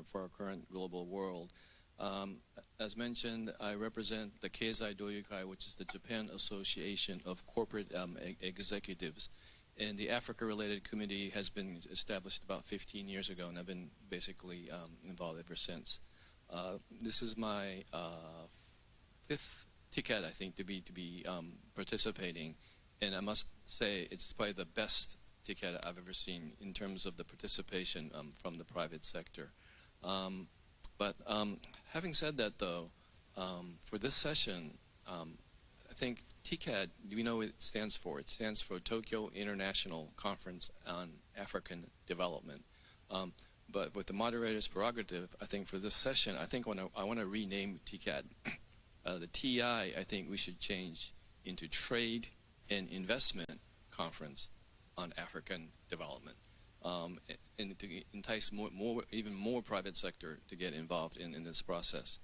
for our current global world. As mentioned, I represent the Keizai Doyukai, which is the Japan Association of Corporate Executives. And the Africa-related committee has been established about 15 years ago, and I've been basically involved ever since. This is my fifth ticket, I think, to be participating, and I must say it's probably the best ticket I've ever seen in terms of the participation from the private sector. But having said that, though, for this session, I think TCAD, we know what it stands for. It stands for Tokyo International Conference on African Development. But with the moderator's prerogative, I think for this session, I think I want to rename TCAD. The TI, I think we should change into Trade and Investment Conference on African Development. And to entice even more private sector to get involved in this process.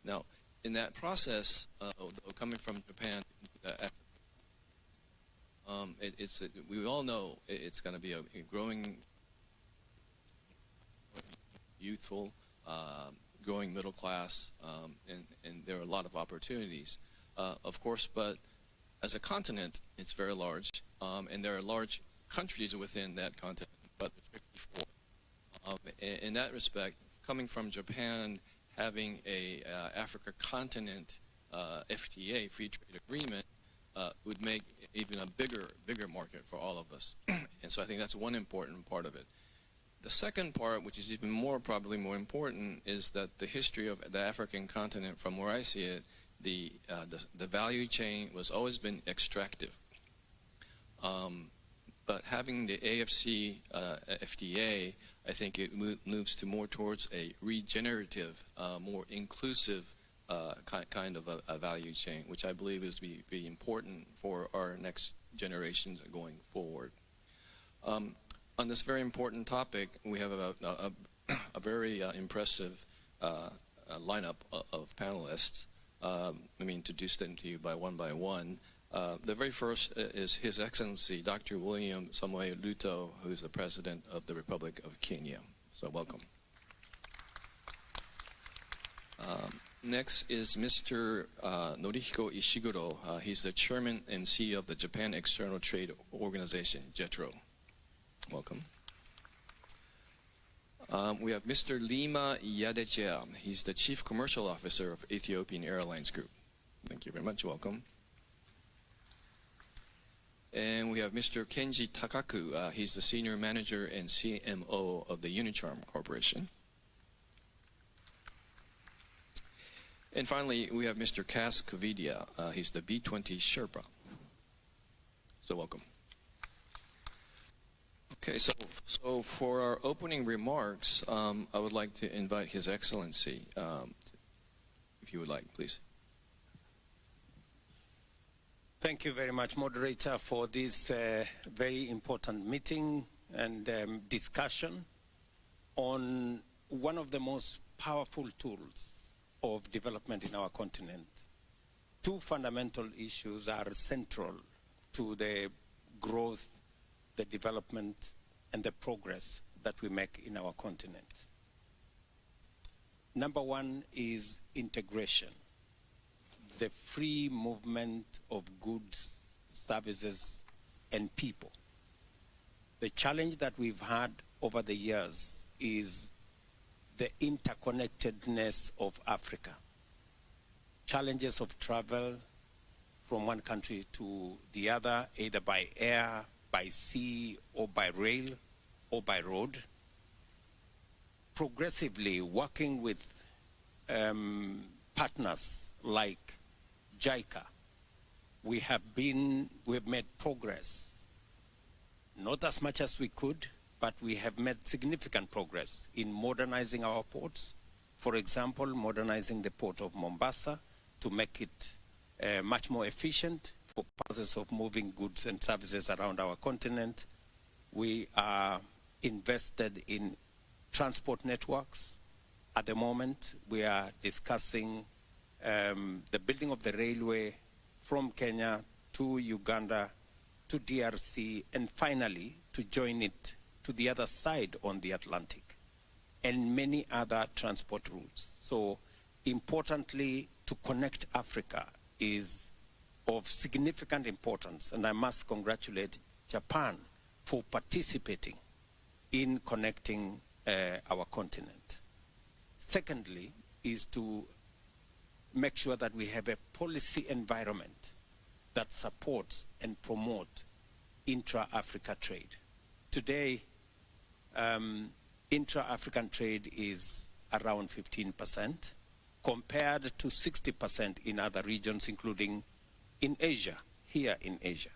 Now, in that process, coming from Japan, we all know it's going to be a growing, youthful, growing middle class, and there are a lot of opportunities, of course. But as a continent, it's very large, and there are large countries within that continent, but there's 54. In that respect, coming from Japan, having a Africa continent FTA, free trade agreement, would make even a bigger market for all of us. And so I think that's one important part of it. The second part, which is even probably more important, is that the history of the African continent, from where I see it, the value chain was always been extractive. But having the AFC FTA, I think it moves to more towards a regenerative, more inclusive kind of a value chain, which I believe is be important for our next generations going forward. On this very important topic, we have a very impressive lineup of panelists. Let me introduce them to you one by one. The very first is His Excellency Dr. William Samoei Ruto, who is the President of the Republic of Kenya. So welcome. Next is Mr. Norihiko Ishiguro. He's the Chairman and CEO of the Japan External Trade Organization, JETRO. Welcome. We have Mr. Lima Yadechea. He's the Chief Commercial Officer of Ethiopian Airlines Group. Thank you very much. Welcome. And we have Mr. Kenji Takaku. He's the Senior Manager and CMO of the Unicharm Corporation. And finally, we have Mr. Cass Kavidia. He's the B20 Sherpa. So welcome. Okay, so for our opening remarks, I would like to invite His Excellency, if you would like, please. Thank you very much, moderator, for this very important meeting and discussion on one of the most powerful tools of development in our continent. Two fundamental issues are central to the growth, the development, and the progress that we make in our continent. Number one is integration. The free movement of goods, services, and people. The challenge that we've had over the years is the interconnectedness of Africa. Challenges of travel from one country to the other, either by air, by sea, or by rail, or by road. Progressively working with partners like JICA, we've made progress. Not as much as we could, but we have made significant progress in modernizing our ports. For example, modernizing the port of Mombasa to make it much more efficient for purposes of moving goods and services around our continent. We are invested in transport networks. At the moment, we are discussing the building of the railway from Kenya to Uganda to DRC, and finally to join it to the other side on the Atlantic. and many other transport routes. So importantly, to connect Africa is of significant importance, and I must congratulate Japan for participating in connecting our continent. Secondly, is to make sure that we have a policy environment that supports and promotes intra-Africa trade. Today, intra-African trade is around 15%, compared to 60% in other regions, including in Asia, here in Asia.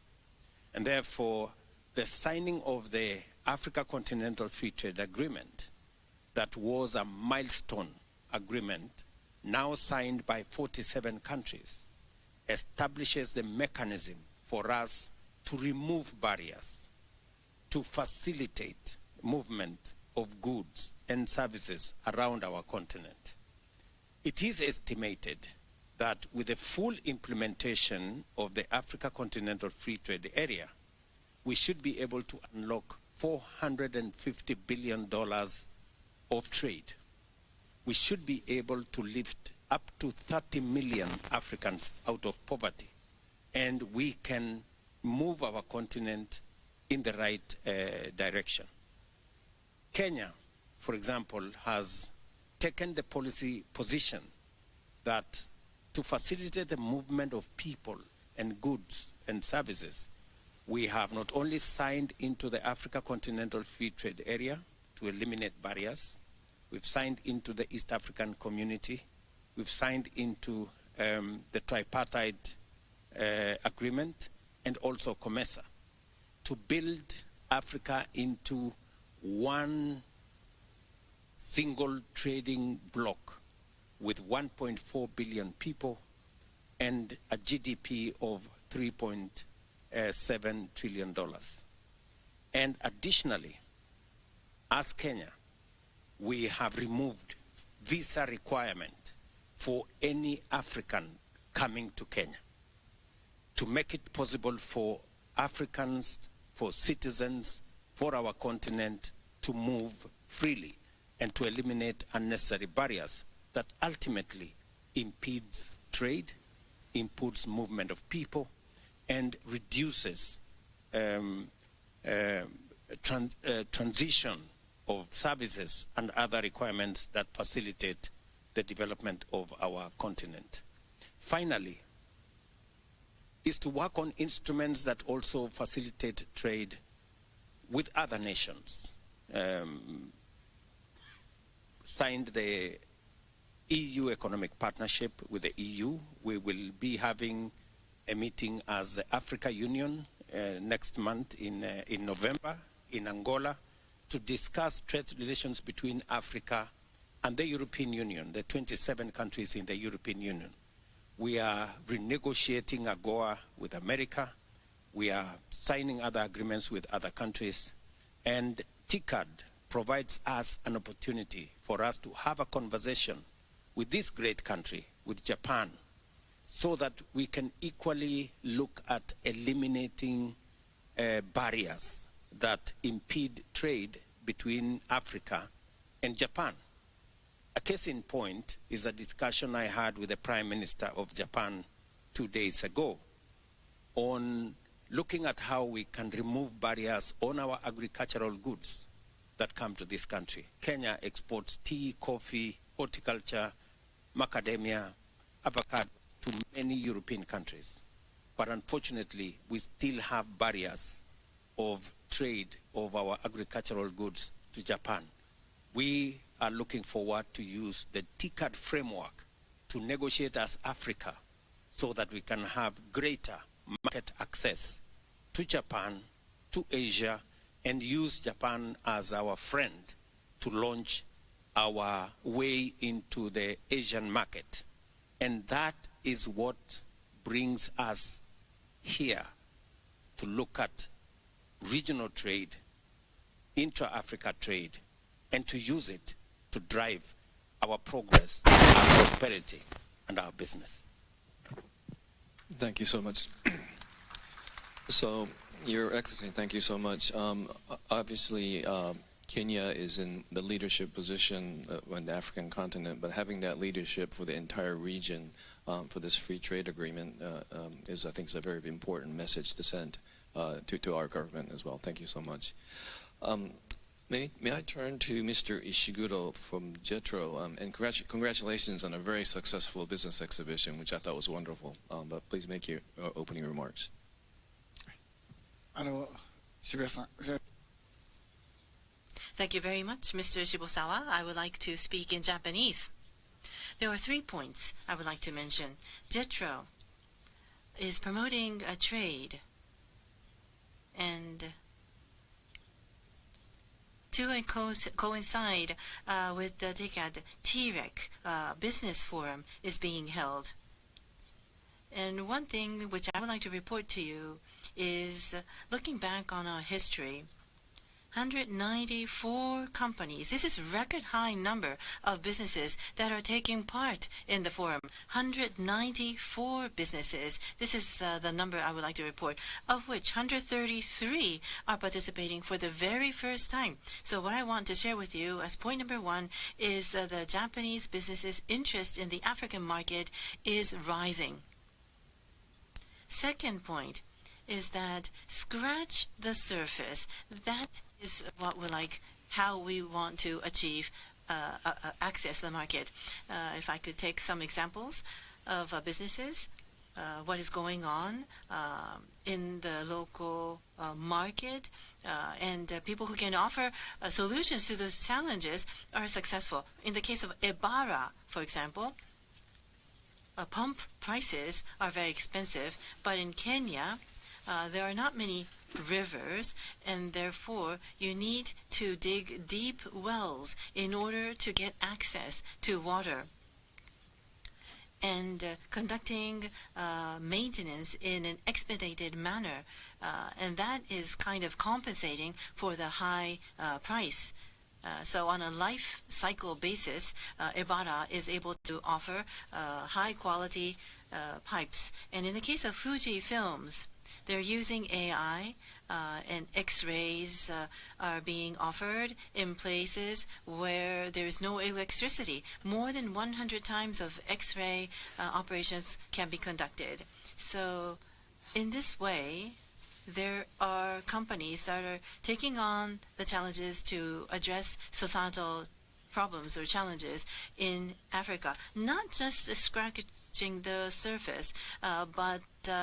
And therefore, the signing of the Africa Continental Free Trade Agreement, that was a milestone agreement, now signed by 47 countries, establishes the mechanism for us to remove barriers, to facilitate movement of goods and services around our continent. It is estimated that with the full implementation of the Africa Continental Free Trade Area, we should be able to unlock $450 billion of trade. We should be able to lift up to 30 million Africans out of poverty, and we can move our continent in the right direction. Kenya, for example, has taken the policy position that to facilitate the movement of people and goods and services, we have not only signed into the Africa Continental Free Trade Area to eliminate barriers, we've signed into the East African Community, we've signed into the tripartite agreement, and also COMESA, to build Africa into one single trading bloc with 1.4 billion people and a GDP of $3.7 trillion. And additionally, as Kenya, we have removed visa requirement for any African coming to Kenya to make it possible for Africans, for citizens, for our continent to move freely and to eliminate unnecessary barriers that ultimately impedes trade, impedes movement of people, and reduces transition of services and other requirements that facilitate the development of our continent. Finally, is to work on instruments that also facilitate trade with other nations. Signed the EU Economic Partnership with the EU. We will be having a meeting as the Africa Union next month in November in Angola to discuss trade relations between Africa and the European Union, the 27 countries in the European Union. We are renegotiating AGOA with America. We are signing other agreements with other countries. And TICAD provides us an opportunity for us to have a conversation with this great country, with Japan, so that we can equally look at eliminating barriers that impede trade between Africa and Japan. A case in point is a discussion I had with the Prime Minister of Japan 2 days ago on looking at how we can remove barriers on our agricultural goods that come to this country. Kenya exports tea, coffee, horticulture, macadamia, avocado to many European countries. But unfortunately, we still have barriers of trade of our agricultural goods to Japan. We are looking forward to use the TICAD framework to negotiate as Africa so that we can have greater market access to Japan, to Asia, and use Japan as our friend to launch our way into the Asian market. And that is what brings us here to look at regional trade, intra-Africa trade, and to use it to drive our progress, our prosperity, and our business. Thank you so much. So, Your Excellency, thank you so much. Obviously, Kenya is in the leadership position on the African continent, but having that leadership for the entire region for this free trade agreement is, I think, is a very important message to send to our government as well. Thank you so much. May I turn to Mr. Ishiguro from JETRO, and congratulations on a very successful business exhibition, which I thought was wonderful. But please make your opening remarks. Thank you very much, Mr. Shibusawa. I would like to speak in Japanese. There are 3 points I would like to mention. JETRO is promoting a trade, and to coincide with the TICAD, TREC business forum is being held. And one thing which I would like to report to you is looking back on our history. 194 companies. This is a record high number of businesses that are taking part in the forum. 194 businesses. This is the number I would like to report, of which 133 are participating for the very first time. So what I want to share with you as point number 1 is the Japanese businesses' interest in the African market is rising. Second point is that scratch the surface. That is what we like, how we want to achieve access the market. If I could take some examples of businesses, what is going on in the local market, and people who can offer solutions to those challenges are successful. In the case of Ebara, for example, pump prices are very expensive, but in Kenya, there are not many rivers, and therefore you need to dig deep wells in order to get access to water. And conducting maintenance in an expedited manner, and that is kind of compensating for the high price. So on a life cycle basis, Ebara is able to offer high quality pipes. And in the case of Fuji Films, they're using AI, and X-rays are being offered in places where there is no electricity. More than 100 times of X-ray operations can be conducted. So in this way, there are companies that are taking on the challenges to address societal problems or challenges in Africa. Not just scratching the surface, but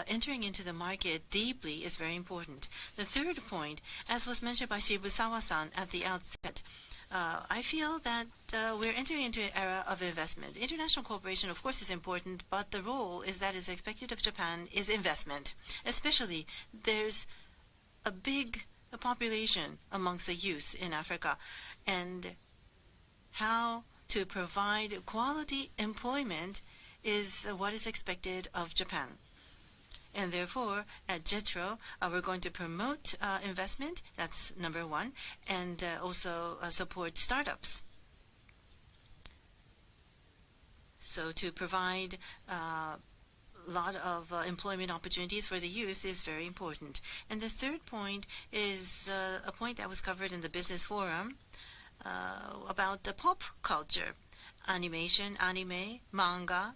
entering into the market deeply is very important. The third point, as was mentioned by Shibusawa-san at the outset, I feel that we're entering into an era of investment. International cooperation, of course, is important, but the role is that is expected of Japan is investment. Especially, there's a big population amongst the youth in Africa, and how to provide quality employment is what is expected of Japan. And therefore, at JETRO, we're going to promote investment, that's number 1, and also support startups. So to provide a lot of employment opportunities for the youth is very important. And the third point is a point that was covered in the business forum about the pop culture. Animation, anime, manga,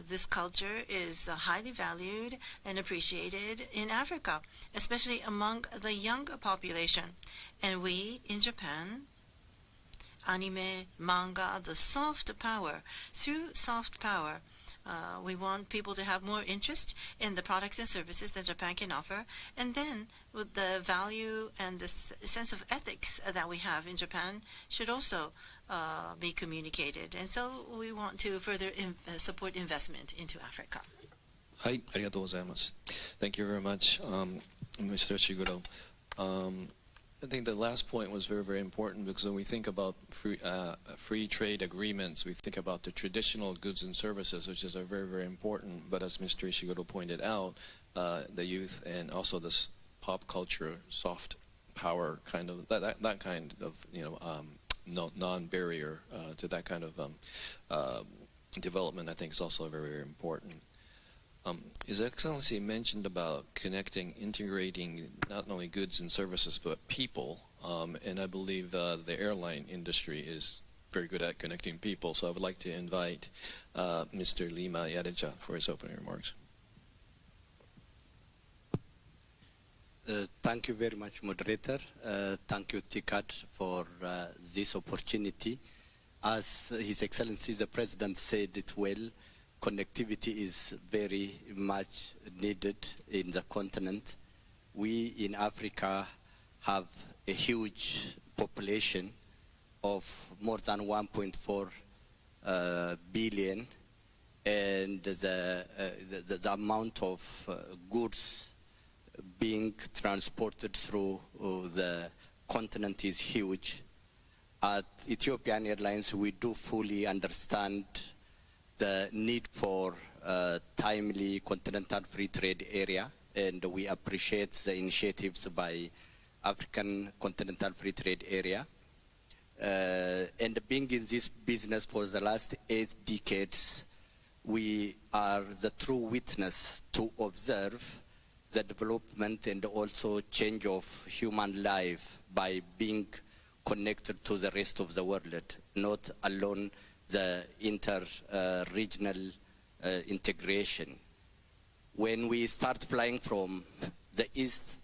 this culture is highly valued and appreciated in Africa, especially among the young population. And we, in Japan, anime, manga, the soft power, through soft power, we want people to have more interest in the products and services that Japan can offer, and then with the value and the sense of ethics that we have in Japan should also be communicated. And so we want to further support investment into Africa. はい、ありがとうございます。Thank you very much, Mr. Shiguro. I think the last point was very, very important, because when we think about free trade agreements, we think about the traditional goods and services, which is very, very important. But as Mr. Ishiguro pointed out, the youth and also this pop culture, soft power kind of that kind of non-barrier to that kind of development, I think is also very, very important. His Excellency mentioned about connecting, integrating not only goods and services but people And I believe the airline industry is very good at connecting people. So I would like to invite Mr. Lima Yadeja for his opening remarks. Thank you very much, moderator. Thank you, TICAD, for this opportunity. As His Excellency the President said it well, connectivity is very much needed in the continent. We in Africa have a huge population of more than 1.4 billion, and the amount of goods being transported through the continent is huge. At Ethiopian Airlines, we do fully understand the need for timely continental free trade area, and we appreciate the initiatives by African Continental Free Trade Area. And being in this business for the last 8 decades, we are the true witness to observe the development and also change of human life by being connected to the rest of the world, not alone the inter-regional integration. When we start flying from the east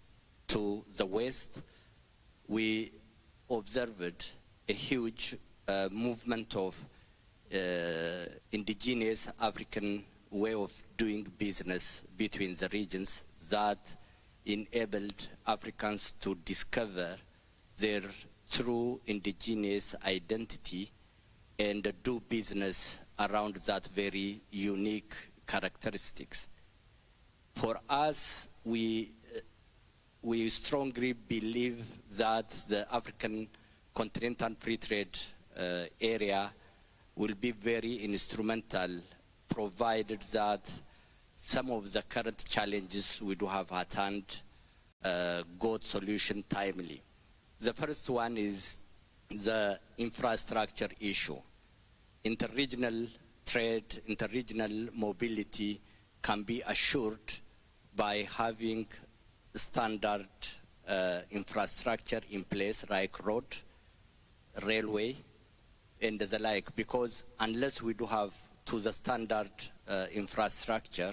to the west, we observed a huge movement of indigenous African way of doing business between the regions that enabled Africans to discover their true indigenous identity and do business around that very unique characteristics. For us, we strongly believe that the African Continental Free Trade area will be very instrumental, provided that some of the current challenges we do have at hand got solution timely. The first one is the infrastructure issue. Interregional trade, interregional mobility can be assured by having standard infrastructure in place, like road, railway, and the like, because unless we do have to the standard infrastructure,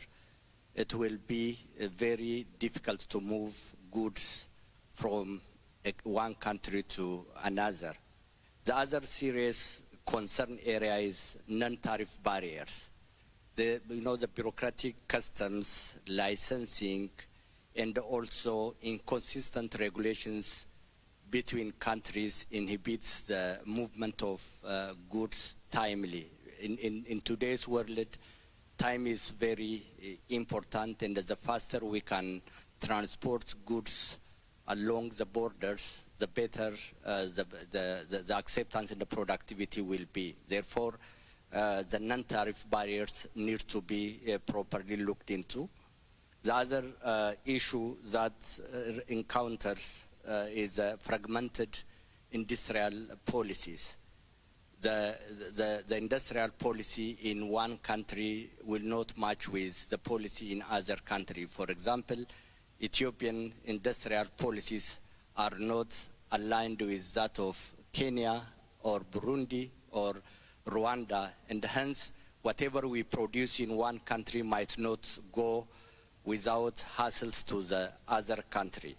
it will be very difficult to move goods from one country to another. The other serious concern area is non-tariff barriers. The bureaucratic customs, licensing, and also inconsistent regulations between countries inhibits the movement of goods timely. In today's world, time is very important, and the faster we can transport goods along the borders, the better the acceptance and the productivity will be. Therefore, the non-tariff barriers need to be properly looked into. The other issue that encounters is fragmented industrial policies. The industrial policy in one country will not match with the policy in other country. For example, Ethiopian industrial policies are not aligned with that of Kenya or Burundi or Rwanda, and hence whatever we produce in one country might not go without hassles to the other country.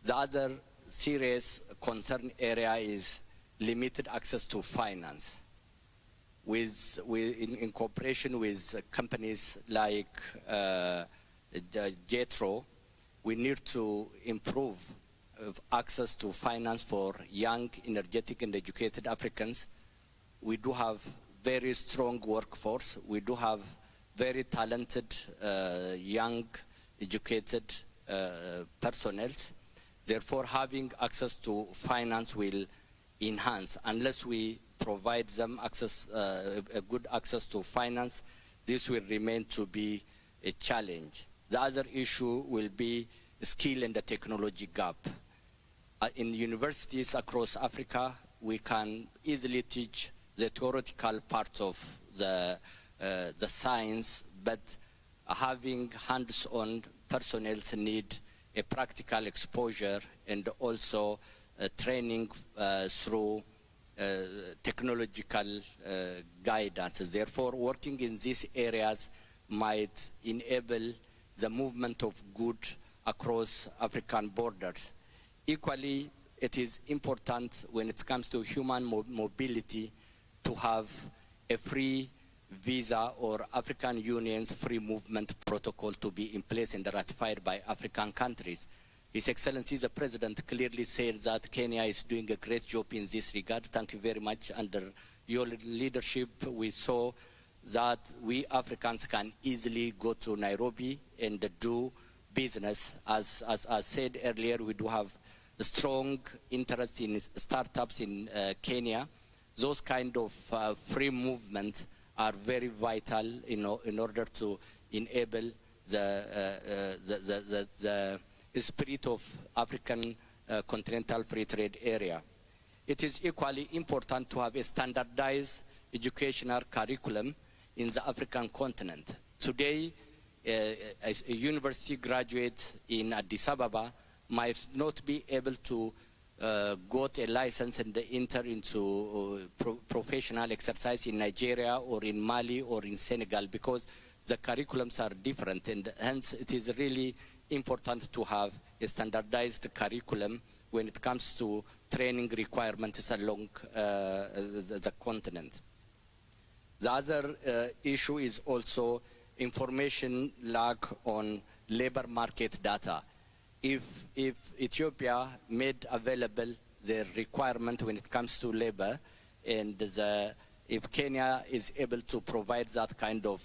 The other serious concern area is limited access to finance. In cooperation with companies like JETRO, we need to improve access to finance for young, energetic, and educated Africans. We do have very strong workforce. We do have very talented, young, educated personnel. Therefore, having access to finance will enhance. Unless we provide them access, a good access to finance, this will remain to be a challenge. The other issue will be skill and the technology gap. In universities across Africa, we can easily teach the theoretical part of the science, but having hands-on personnel need a practical exposure and also training through technological guidance. Therefore, working in these areas might enable the movement of goods across African borders. Equally, it is important when it comes to human mobility to have a free visa or African Union's free movement protocol to be in place and ratified by African countries. His Excellency the President clearly said that Kenya is doing a great job in this regard. Thank you very much. Under your leadership, we saw that we Africans can easily go to Nairobi and do business. As said earlier, we do have a strong interest in startups in Kenya. Those kind of free movement are very vital in order to enable the spirit of African continental free trade area. It is equally important to have a standardized educational curriculum in the African continent. Today, a university graduate in Addis Ababa might not be able to got a license and enter into professional exercise in Nigeria or in Mali or in Senegal because the curriculums are different, and hence it is really important to have a standardized curriculum when it comes to training requirements along the continent. The other issue is also information lack on labor market data. If Ethiopia made available their requirement when it comes to labor, and if Kenya is able to provide that kind of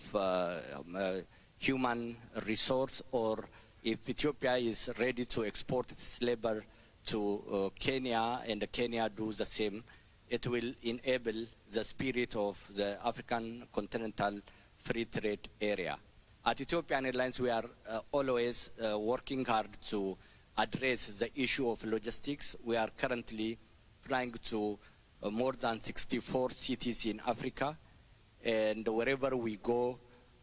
human resource, or if Ethiopia is ready to export its labor to Kenya and Kenya do the same, it will enable the spirit of the African continental free trade area. At Ethiopian Airlines, we are always working hard to address the issue of logistics. We are currently flying to more than 64 cities in Africa, and wherever we go,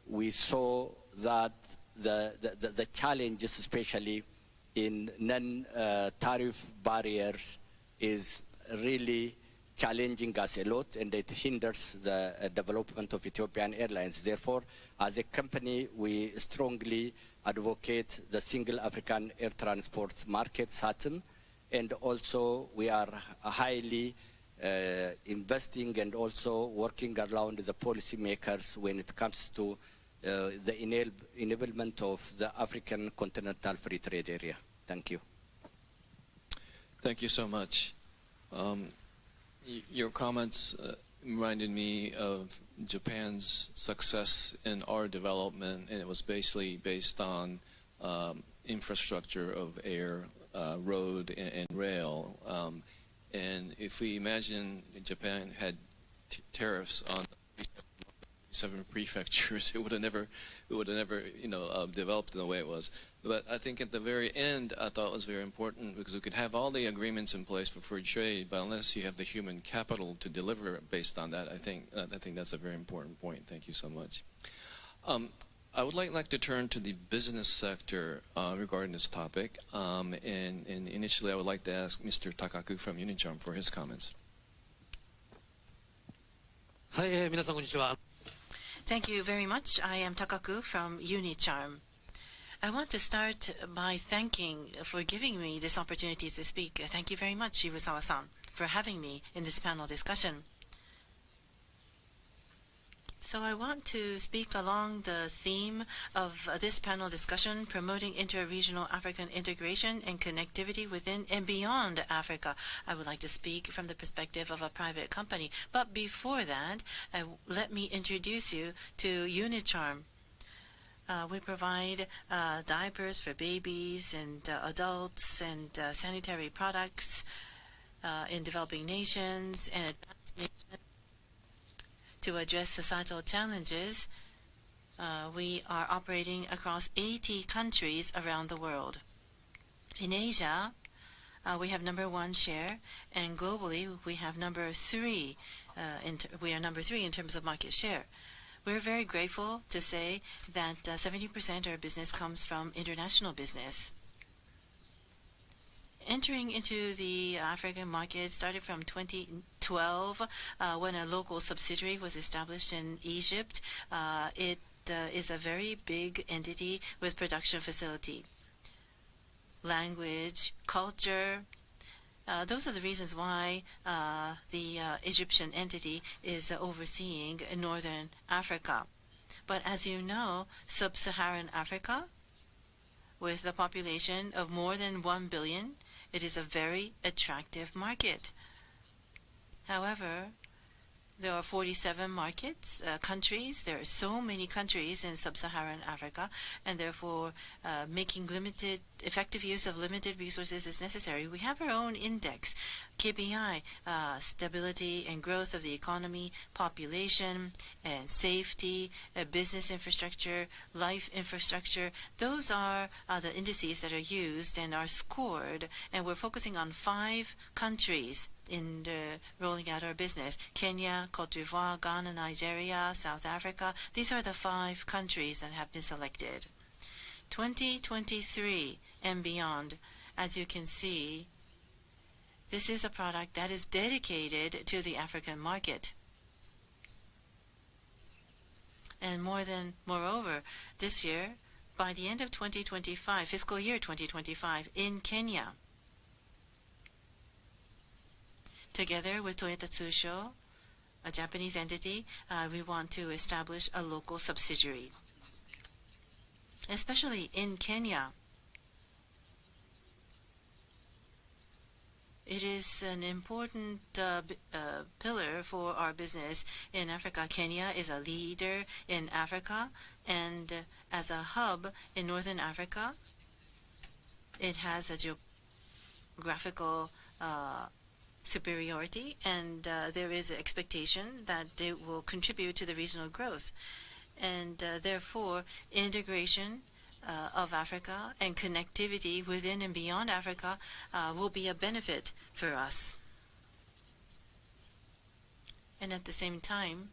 we saw that the challenges, especially in non-tariff barriers, is really challenging us a lot, and it hinders the development of Ethiopian Airlines. Therefore, as a company, we strongly advocate the single African air transport market, SATM, and also we are highly investing and also working around the policymakers when it comes to the enablement of the African continental free trade area. Thank you. Thank you so much. Your comments reminded me of Japan's success in our development, and it was basically based on infrastructure of air, road, and rail. And if we imagine Japan had tariffs on 7 prefectures, it would have never, developed in the way it was. But I think at the very end, I thought it was very important because we could have all the agreements in place for free trade, but unless you have the human capital to deliver based on that, I think that's a very important point. Thank you so much. I would like to turn to the business sector regarding this topic, and initially I would like to ask Mr. Takaku from Unicharm for his comments. はい、皆さんこんにちは。 Thank you very much. I am Takaku from Unicharm. I want to start by thanking for giving me this opportunity to speak. Thank you very much, Shibusawa-san, for having me in this panel discussion. So I want to speak along the theme of this panel discussion, promoting inter-regional African integration and connectivity within and beyond Africa. I would like to speak from the perspective of a private company. But before that, let me introduce you to Unicharm. We provide diapers for babies and adults and sanitary products in developing nations and advanced nations. To address societal challenges, we are operating across 80 countries around the world. In Asia, we have #1 share, and globally we have #3. We are #3 in terms of market share. We're very grateful to say that 70% of our business comes from international business. Entering into the African market started from 2012 when a local subsidiary was established in Egypt. It is a very big entity with production facility. Language, culture, those are the reasons why the Egyptian entity is overseeing Northern Africa. But as you know, Sub-Saharan Africa, with a population of more than 1 billion, it is a very attractive market. However, there are 47 markets, countries. There are so many countries in Sub-Saharan Africa, and therefore making effective use of limited resources is necessary. We have our own index, KPI, stability and growth of the economy, population, and safety, business infrastructure, life infrastructure. Those are the indices that are used and are scored, and we're focusing on 5 countries in rolling out our business. Kenya, Cote d'Ivoire, Ghana, Nigeria, South Africa. These are the 5 countries that have been selected. 2023 and beyond, as you can see, this is a product that is dedicated to the African market. And moreover, this year, by the end of 2025, fiscal year 2025, in Kenya, together with Toyota Tsusho, a Japanese entity, we want to establish a local subsidiary. Especially in Kenya, it is an important pillar for our business in Africa. Kenya is a leader in Africa, and as a hub in Northern Africa, it has a geographical superiority, and there is an expectation that it will contribute to the regional growth. And therefore, integration of Africa and connectivity within and beyond Africa will be a benefit for us. And at the same time,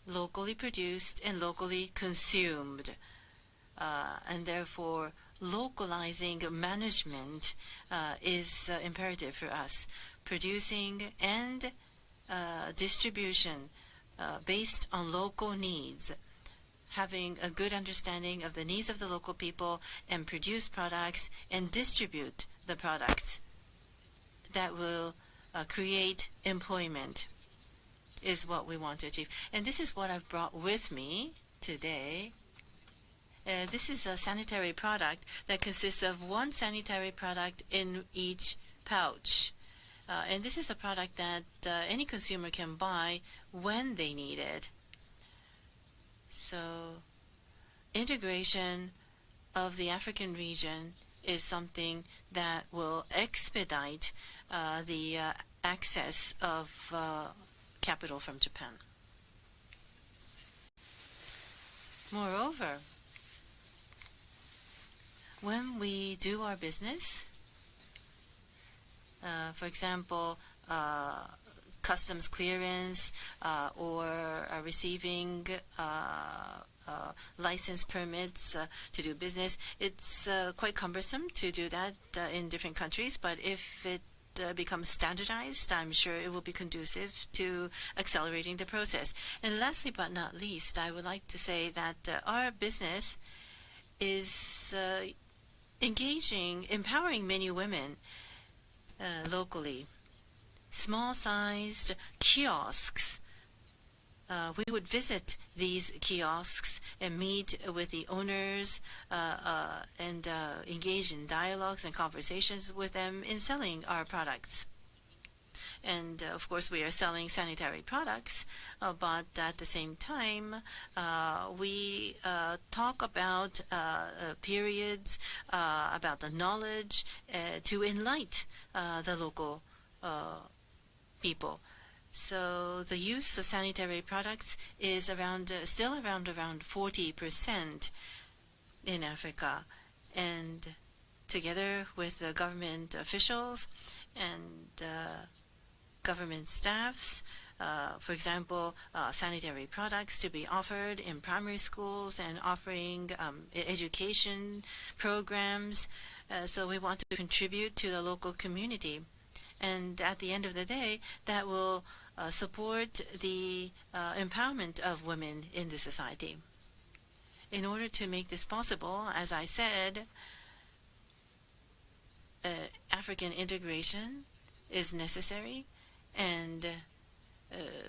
locally produced and locally consumed. And therefore, localizing management is imperative for us. Producing and distribution based on local needs, having a good understanding of the needs of the local people, and produce products and distribute the products that will create employment is what we want to achieve. And this is what I've brought with me today. This is a sanitary product that consists of 1 sanitary product in each pouch. And this is a product that any consumer can buy when they need it. So integration of the African region is something that will expedite the access of capital from Japan. Moreover, when we do our business, for example, customs clearance or receiving license permits to do business, it's quite cumbersome to do that in different countries, but if it becomes standardized, I'm sure it will be conducive to accelerating the process. And lastly but not least, I would like to say that our business is empowering many women locally. Small-sized kiosks. We would visit these kiosks and meet with the owners and engage in dialogues and conversations with them in selling our products. And of course, we are selling sanitary products, but at the same time, we talk about periods, about the knowledge to enlighten the local people. So the use of sanitary products is still around 40% in Africa, and together with the government officials and government staffs, for example, sanitary products to be offered in primary schools and offering education programs So we want to contribute to the local community. And at the end of the day, that will support the empowerment of women in the society. In order to make this possible, as I said, African integration is necessary, and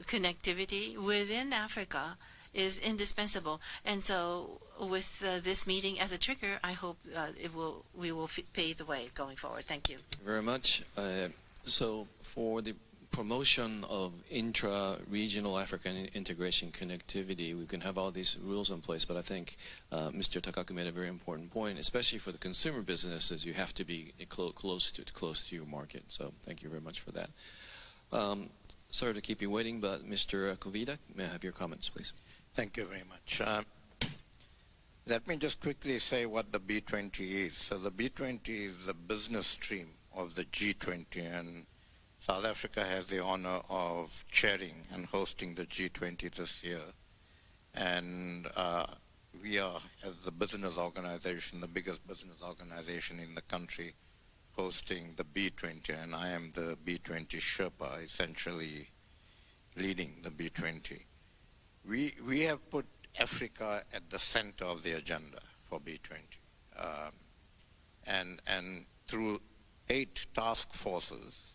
connectivity within Africa is indispensable. And so with this meeting as a trigger, I hope we will pave the way going forward. Thank you. Thank you very much. So for the promotion of intra-regional African integration connectivity, we can have all these rules in place, but I think Mr. Takaku made a very important point, especially for the consumer businesses. You have to be close to your market. So thank you very much for that. Sorry to keep you waiting, but Mr. Kovida, may I have your comments, please? Thank you very much. Let me just quickly say what the B20 is. So the B20 is the business stream of the G20, and South Africa has the honor of chairing and hosting the G20 this year. And we are, as the business organization, the biggest business organization in the country, hosting the B20, and I am the B20 Sherpa, essentially leading the B20. We have put Africa at the center of the agenda for B20. And through 8 task forces,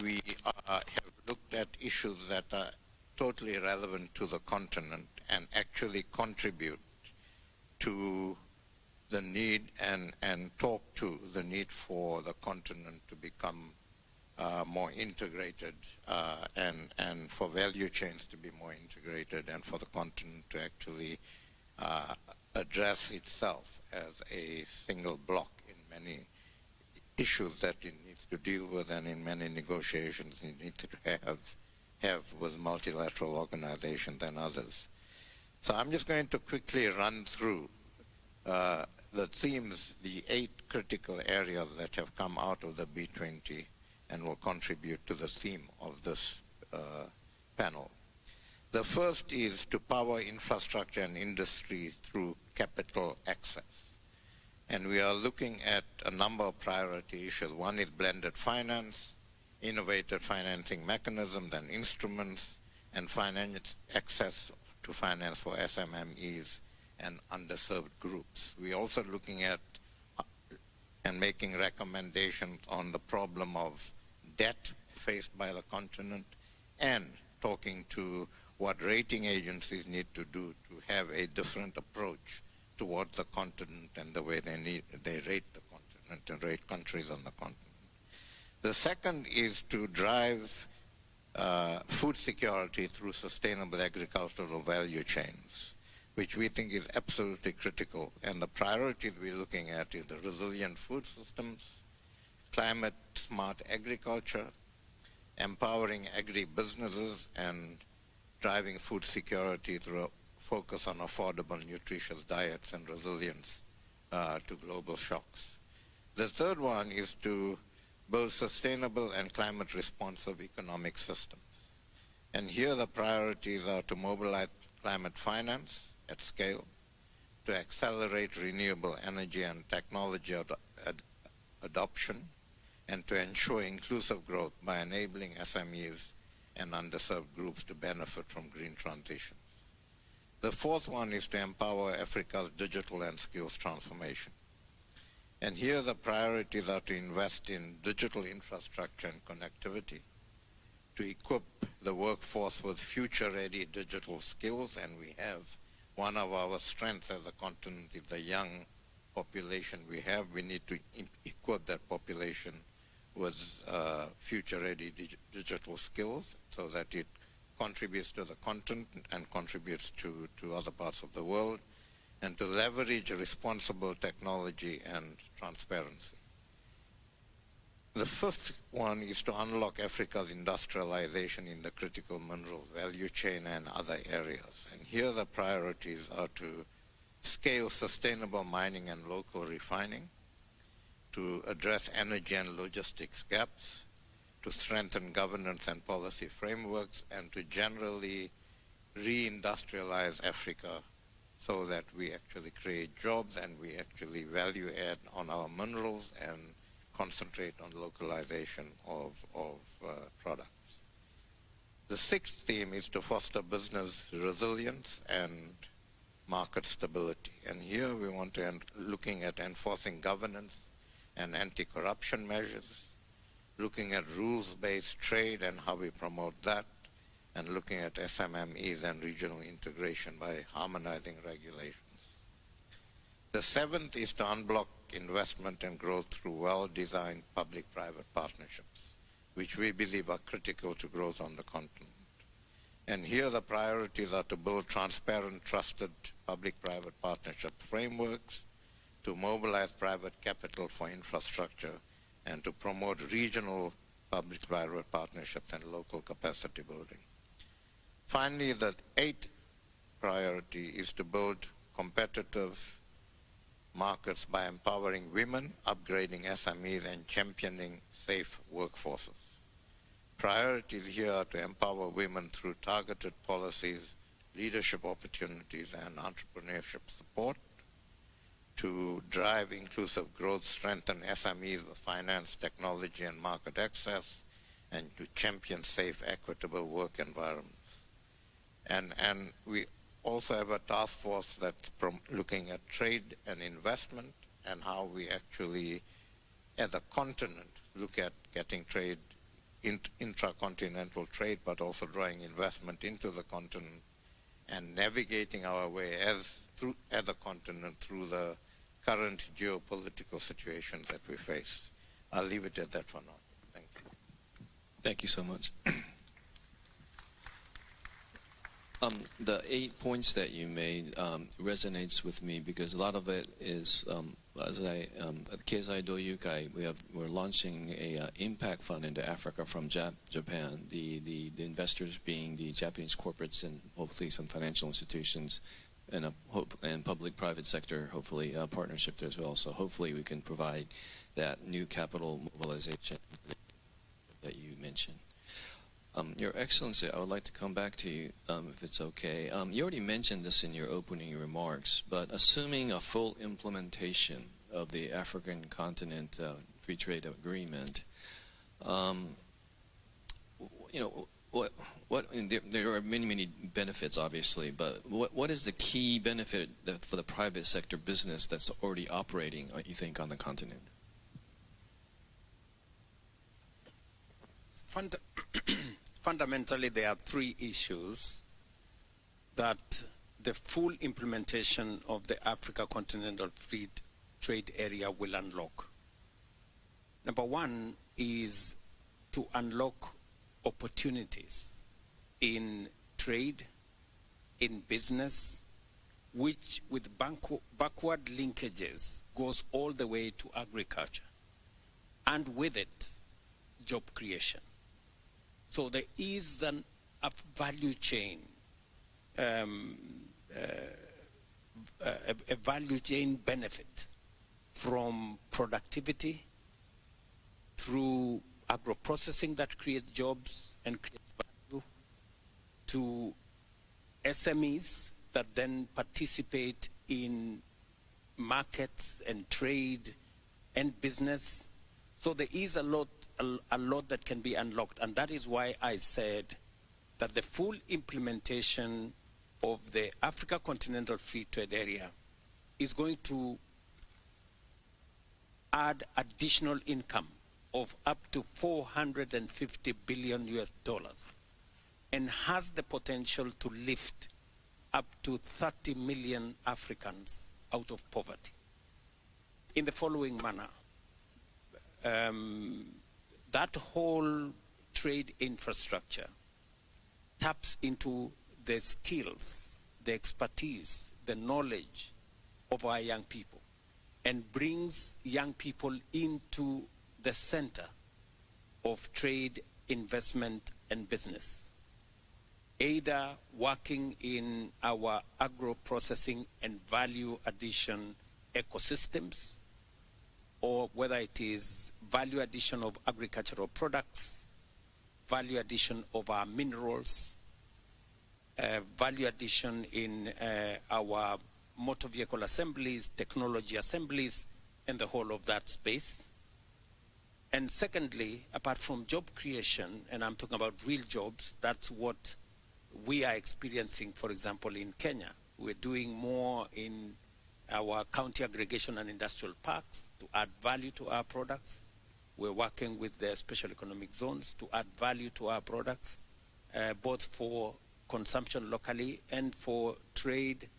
we have looked at issues that are totally relevant to the continent and actually contribute to the need and talk to the need for the continent to become more integrated and for value chains to be more integrated and for the continent to actually address itself as a single block in many issues that it needs to deal with and in many negotiations it needs to have with multilateral organizations and others. So I'm just going to quickly run through the themes, the 8 critical areas that have come out of the B20 and will contribute to the theme of this panel. The first is to power infrastructure and industry through capital access. And we are looking at a number of priority issues. One is blended finance, innovative financing mechanisms and instruments, and finance access to finance for SMMEs and underserved groups. We're also looking at and making recommendations on the problem of debt faced by the continent and talking to what rating agencies need to do to have a different approach towards the continent and the way they rate the continent and rate countries on the continent. The second is to drive food security through sustainable agricultural value chains, which we think is absolutely critical. And the priorities we're looking at is the resilient food systems, climate smart agriculture, empowering agri-businesses, and driving food security through a focus on affordable, nutritious diets and resilience to global shocks. The third one is to build sustainable and climate responsive economic systems. And here the priorities are to mobilize climate finance at scale, to accelerate renewable energy and technology adoption, and to ensure inclusive growth by enabling SMEs and underserved groups to benefit from green transitions. The fourth one is to empower Africa's digital and skills transformation. And here the priorities are to invest in digital infrastructure and connectivity, to equip the workforce with future-ready digital skills, and we have one of our strengths as a continent is the young population we have. We need to equip that population with future-ready digital skills so that it contributes to the continent and contributes to other parts of the world, and to leverage responsible technology and transparency. The fifth one is to unlock Africa's industrialization in the critical minerals value chain and other areas. And here the priorities are to scale sustainable mining and local refining, to address energy and logistics gaps, to strengthen governance and policy frameworks, and to generally reindustrialize Africa so that we actually create jobs and we actually value add on our minerals and concentrate on localization of products. The sixth theme is to foster business resilience and market stability. And here we want to looking at enforcing governance and anti-corruption measures, looking at rules-based trade and how we promote that, and looking at SMMEs and regional integration by harmonizing regulations. The seventh is to unblock investment and growth through well-designed public-private partnerships, which we believe are critical to growth on the continent. And here the priorities are to build transparent, trusted public-private partnership frameworks, to mobilize private capital for infrastructure, and to promote regional public-private partnerships and local capacity building. Finally, the eighth priority is to build competitive markets by empowering women, upgrading SMEs, and championing safe workforces. Priorities here are to empower women through targeted policies, leadership opportunities, and entrepreneurship support, to drive inclusive growth, strengthen SMEs with finance, technology, and market access, and to champion safe, equitable work environments. And we also have a task force that's looking at trade and investment and how we actually, as a continent, look at getting trade, intracontinental trade, but also drawing investment into the continent and navigating our way as a continent through the current geopolitical situations that we face. I'll leave it at that for now. Thank you. Thank you so much. The 8 points that you made resonates with me because a lot of it is, at Keizai Doyukai, we're launching a impact fund into Africa from Japan. The investors being the Japanese corporates and hopefully some financial institutions and public-private sector, hopefully partnership there as well. So hopefully we can provide that new capital mobilization that you mentioned. Your Excellency, I would like to come back to you, if it's okay. You already mentioned this in your opening remarks, but assuming a full implementation of the African continent free trade agreement, there are many benefits, obviously, but what is the key benefit for the private sector business that's already operating, you think, on the continent? Fundamentally, there are three issues that the full implementation of the Africa Continental Free Trade Area will unlock. Number one is to unlock opportunities in trade, in business, which with backward linkages goes all the way to agriculture, and with it, job creation. So there is a value chain, a value chain benefit from productivity through agro-processing that creates jobs and creates value, to SMEs that then participate in markets and trade and business. So there is a lot that can be unlocked, and that is why I said that the full implementation of the Africa Continental Free Trade Area is going to add additional income of up to $450 billion and has the potential to lift up to 30 million Africans out of poverty in the following manner. That whole trade infrastructure taps into the skills, the expertise, the knowledge of our young people and brings young people into the center of trade, investment, and business, either working in our agro-processing and value addition ecosystems, or whether it is value addition of agricultural products, value addition of our minerals, value addition in our motor vehicle assemblies, technology assemblies, and the whole of that space. And secondly, apart from job creation, and I'm talking about real jobs, that's what we are experiencing, for example, in Kenya. We're doing more in our county aggregation and industrial parks to add value to our products. We're working with the special economic zones to add value to our products, both for consumption locally and for trade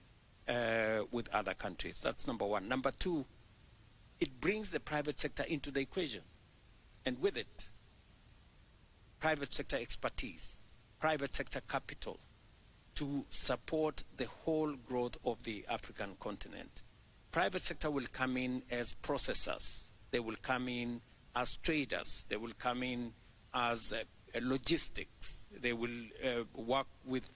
with other countries. That's number one. Number two, it brings the private sector into the equation. And with it, private sector expertise, private sector capital to support the whole growth of the African continent. Private sector will come in as processors. They will come in as traders. They will come in as logistics. They will work with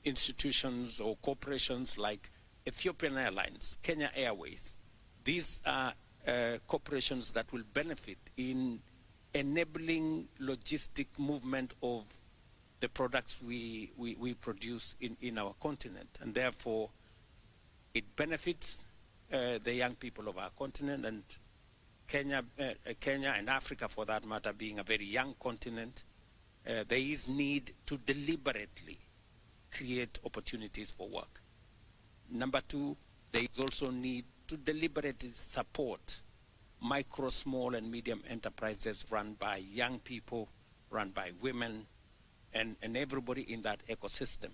institutions or corporations like Ethiopian Airlines, Kenya Airways. These are corporations that will benefit in enabling logistic movement of the products we produce in our continent. And therefore, it benefits the young people of our continent, and Kenya and Africa, for that matter, being a very young continent, there is need to deliberately create opportunities for work. Number two, there is also need to deliberately support micro, small, and medium enterprises run by young people, run by women, and everybody in that ecosystem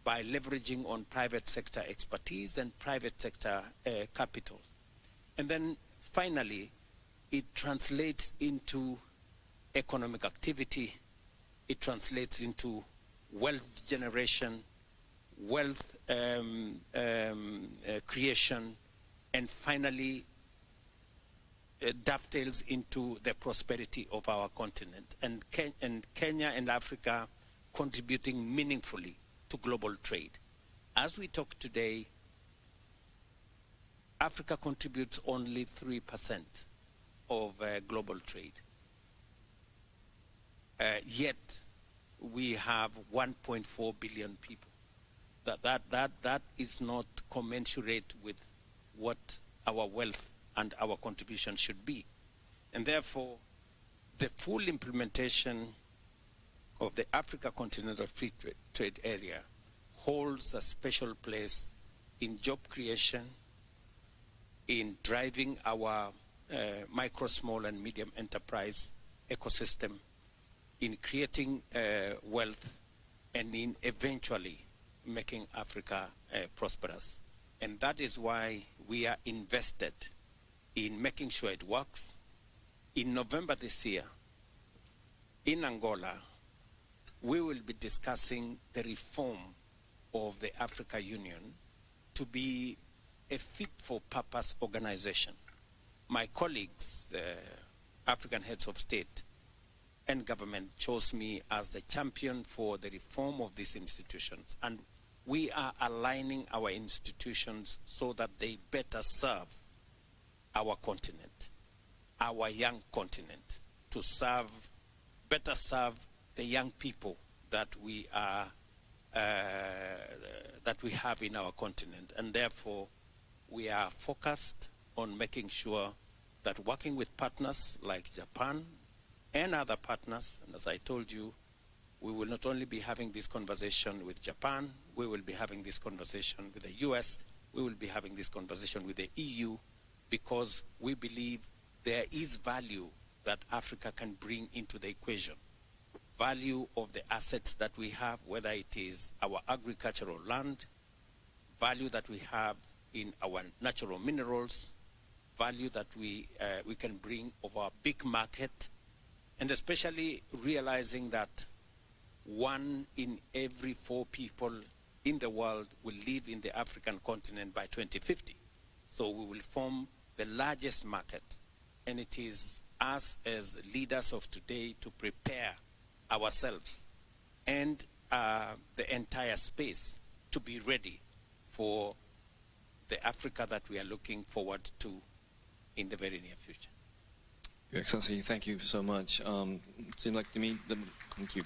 by leveraging on private sector expertise and private sector capital. And then finally, it translates into economic activity, it translates into wealth generation, wealth creation, and finally dovetails into the prosperity of our continent. And Kenya and Africa contributing meaningfully to global trade. As we talk today, Africa contributes only 3% of global trade. Yet we have 1.4 billion people. That is not commensurate with what our wealth and our contribution should be. And therefore, the full implementation of the Africa Continental Free Trade Area holds a special place in job creation, in driving our micro, small, and medium enterprise ecosystem, in creating wealth, and in eventually making Africa prosperous. And that is why we are invested in making sure it works. In November this year, in Angola, we will be discussing the reform of the Africa Union to be a fit-for-purpose organization. My colleagues, African heads of state and government, chose me as the champion for the reform of these institutions. And we are aligning our institutions so that they better serve our continent, our young continent, to better serve the young people that we have in our continent. And therefore, we are focused on making sure that working with partners like Japan and other partners, and as I told you, we will not only be having this conversation with Japan, we will be having this conversation with the US, we will be having this conversation with the EU, because we believe there is value that Africa can bring into the equation. Value of the assets that we have, whether it is our agricultural land, value that we have in our natural minerals, value that we can bring of our big market, and especially realizing that 1 in every 4 people in the world will live in the African continent by 2050. So we will form the largest market, and it is us as leaders of today to prepare ourselves and the entire space to be ready for the Africa that we are looking forward to in the very near future. Your Excellency, thank you so much. Seemed like to me, thank you.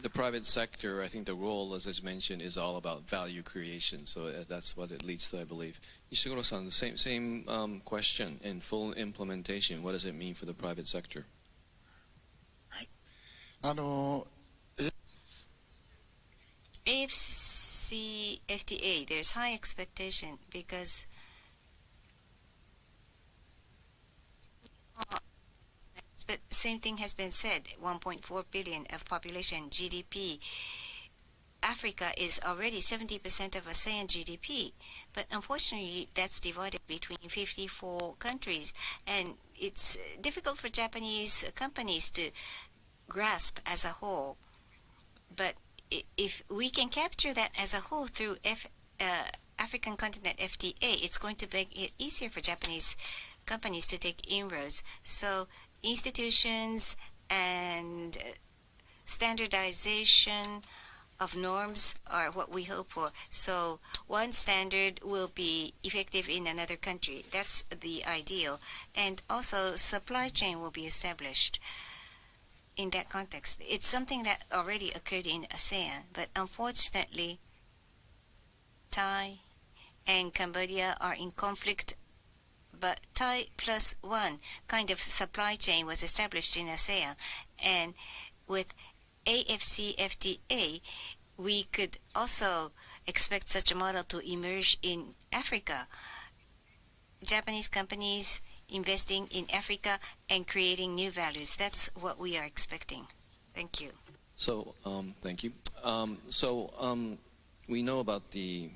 the private sector, I think the role, as I mentioned, is all about value creation. So that's what it leads to, I believe. Ishiguro-san, the same question. In full implementation, what does it mean for the private sector? AFCFTA, there's high expectation because but same thing has been said, 1.4 billion of population, GDP. Africa is already 70% of ASEAN GDP, but unfortunately that's divided between 54 countries, and it's difficult for Japanese companies to grasp as a whole. But if we can capture that as a whole through African continent FTA, it's going to make it easier for Japanese companies to take inroads. So institutions and standardization of norms are what we hope for. So one standard will be effective in another country. That's the ideal. And also supply chain will be established in that context. It's something that already occurred in ASEAN, but unfortunately Thai and Cambodia are in conflict. But Thai plus one kind of supply chain was established in ASEAN, and with AFCFTA, we could also expect such a model to emerge in Africa. Japanese companies investing in Africa and creating new values. That's what we are expecting. Thank you. So, thank you. We know about the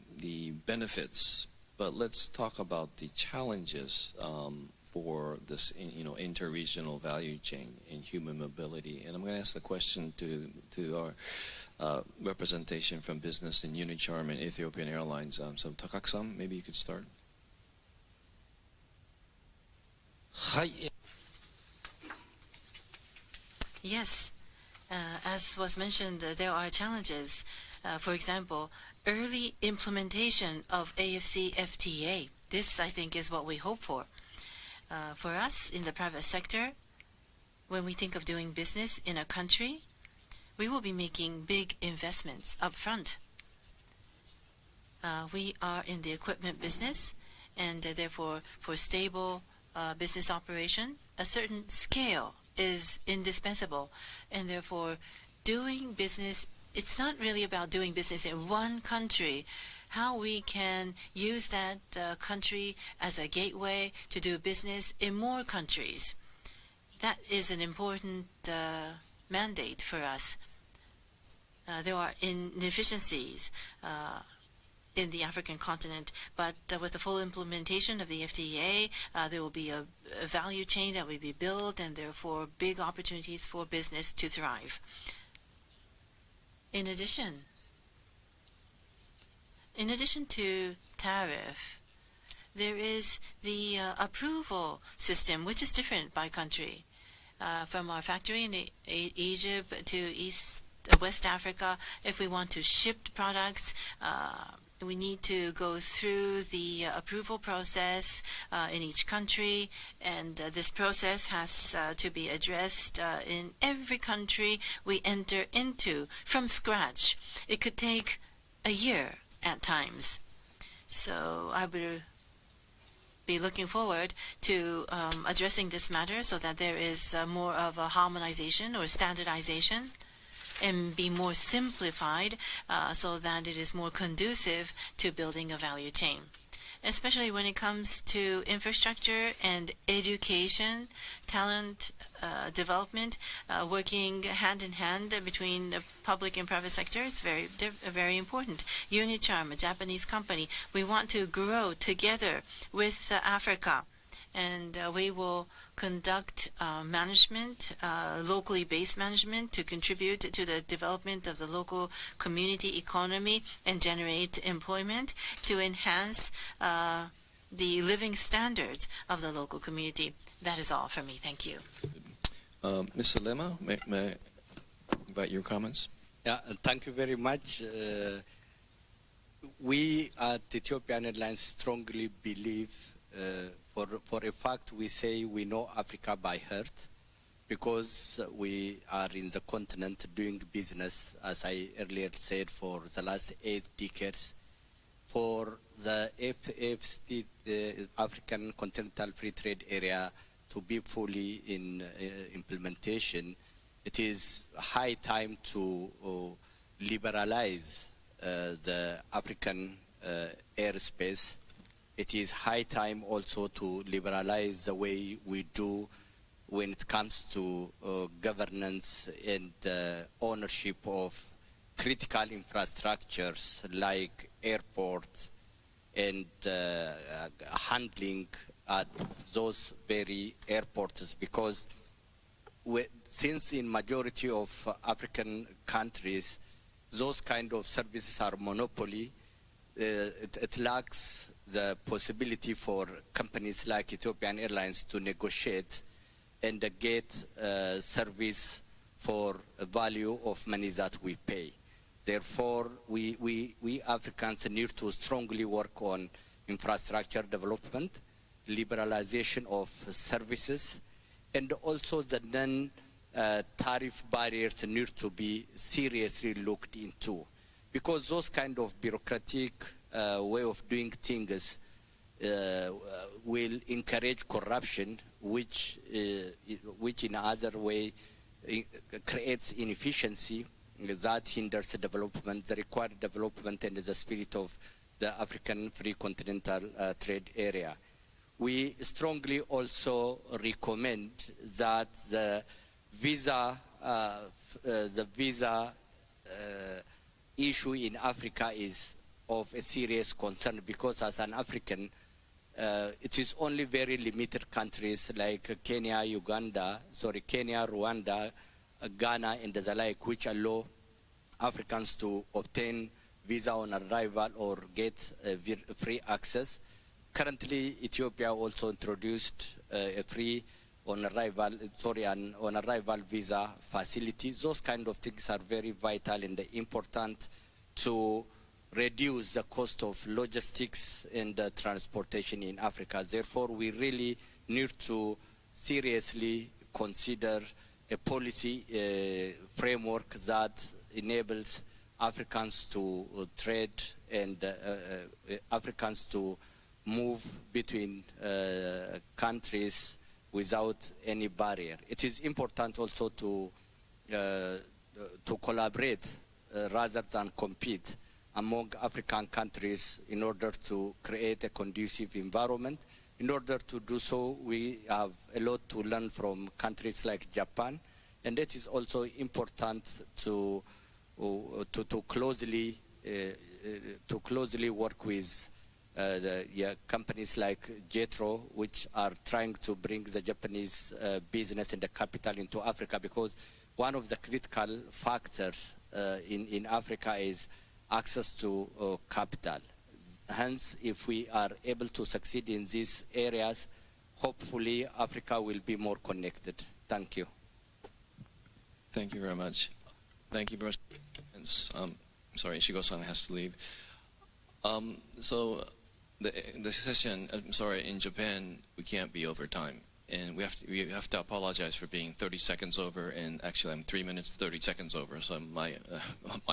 benefits, but let's talk about the challenges for this, interregional value chain in human mobility. And I'm going to ask the question to our representation from business in Unicharm and Ethiopian Airlines. So Takaki-san, maybe you could start. Yes, as was mentioned, there are challenges. For example, early implementation of AFCFTA. This, I think, is what we hope for. For us in the private sector, when we think of doing business in a country, we will be making big investments up front. We are in the equipment business, and therefore, for stable business operation, a certain scale is indispensable, and therefore doing business, it's not really about doing business in one country. How we can use that country as a gateway to do business in more countries. That is an important mandate for us. There are inefficiencies in the African continent, but with the full implementation of the FTA, there will be a value chain that will be built, and therefore big opportunities for business to thrive. In addition to tariff, there is the approval system, which is different by country. From our factory in Egypt to West Africa, if we want to ship products, we need to go through the approval process in each country, and this process has to be addressed in every country we enter into from scratch. It could take a year at times. So I will be looking forward to addressing this matter so that there is more of a harmonization or standardization, and be more simplified so that it is more conducive to building a value chain. Especially when it comes to infrastructure and education, talent development, working hand in hand between the public and private sector, it's very important. Unicharm, a Japanese company, we want to grow together with Africa, and we will conduct management, locally based management, to contribute to the development of the local community economy and generate employment to enhance the living standards of the local community. That is all for me. Thank you. Mr. Lema, may I invite your comments? Yeah, thank you very much. We at Ethiopian Airlines strongly believe, for a fact, we say we know Africa by heart. because we are in the continent doing business, as I earlier said, for the last 8 decades. For the AfCFTA, the African Continental Free Trade Area, to be fully in implementation, it is high time to liberalize the African airspace. It is high time also to liberalize the way we do when it comes to governance and ownership of critical infrastructures like airports and handling at those very airports, because since in majority of African countries those kind of services are monopoly, it lacks the possibility for companies like Ethiopian Airlines to negotiate and get service for a value of money that we pay. Therefore, we Africans need to strongly work on infrastructure development, liberalization of services, and also the non-tariff barriers need to be seriously looked into, because those kind of bureaucratic way of doing things will encourage corruption, which in other way creates inefficiency that hinders the development, the required development and the spirit of the African Free Continental Trade Area. We strongly also recommend that the visa issue in Africa is of a serious concern, because as an African, it is only very limited countries like Kenya, Rwanda, Ghana, and the like, which allow Africans to obtain visa on arrival or get free access. Currently, Ethiopia also introduced a free on arrival visa facility. Those kind of things are very vital and important to reduce the cost of logistics and transportation in Africa. Therefore, we really need to seriously consider a policy framework that enables Africans to trade and Africans to move between countries without any barrier. It is important also to collaborate rather than compete among African countries in order to create a conducive environment. In order to do so, we have a lot to learn from countries like Japan, and it is also important to closely work with companies like JETRO, which are trying to bring the Japanese business and the capital into Africa, because one of the critical factors in Africa is access to capital. Hence, if we are able to succeed in these areas, hopefully Africa will be more connected. Thank you. Thank you very much. Thank you very much. Sorry, Shigo-san has to leave. So the session, I'm sorry, in Japan, we can't be over time. And we have to apologize for being 30 seconds over, and actually I'm 3 minutes 30 seconds over. So my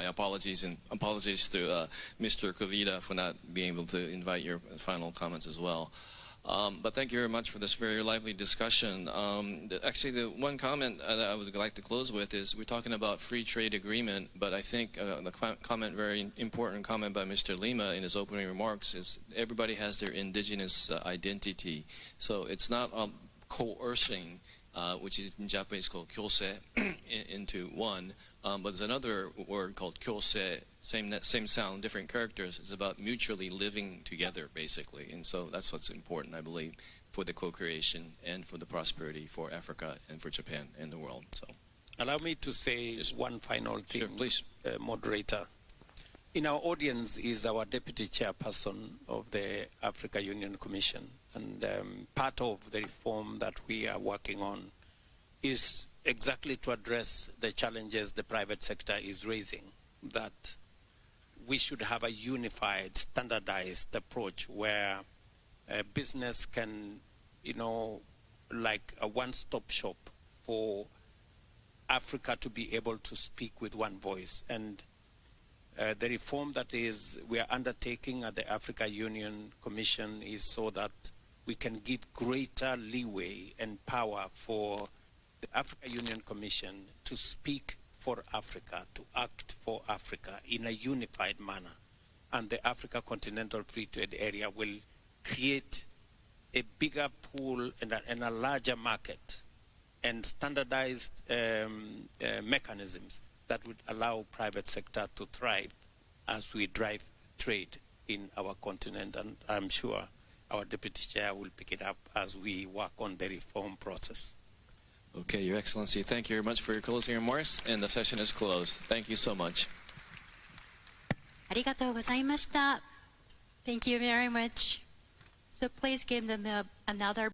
apologies, and apologies to Mr. Kovida for not being able to invite your final comments as well. But thank you very much for this very lively discussion. Actually, the one comment that I would like to close with is we're talking about free trade agreement, but I think the very important comment by Mr. Lima in his opening remarks is everybody has their indigenous identity. So it's not coercing, which is in Japanese called kyose, into one. But there's another word called kyose, same sound, different characters. It's about mutually living together, basically. And so that's what's important, I believe, for the co-creation and for the prosperity for Africa and for Japan and the world. So, allow me to say one final thing, sure, please. Moderator. In our audience is our Deputy Chairperson of the Africa Union Commission. And part of the reform that we are working on is exactly to address the challenges the private sector is raising, that we should have a unified, standardized approach where business can, like a one-stop shop, for Africa to be able to speak with one voice. And the reform that we are undertaking at the Africa Union Commission is so that we can give greater leeway and power for the Africa Union Commission to speak for Africa, to act for Africa in a unified manner. And the Africa Continental Free Trade Area will create a bigger pool and a larger market and standardized mechanisms that would allow private sector to thrive as we drive trade in our continent. And I'm sure our Deputy Chair will pick it up as we work on the reform process. Okay, Your Excellency, thank you very much for your closing remarks, and the session is closed. Thank you so much. ありがとうございました。Thank you very much. So please give them another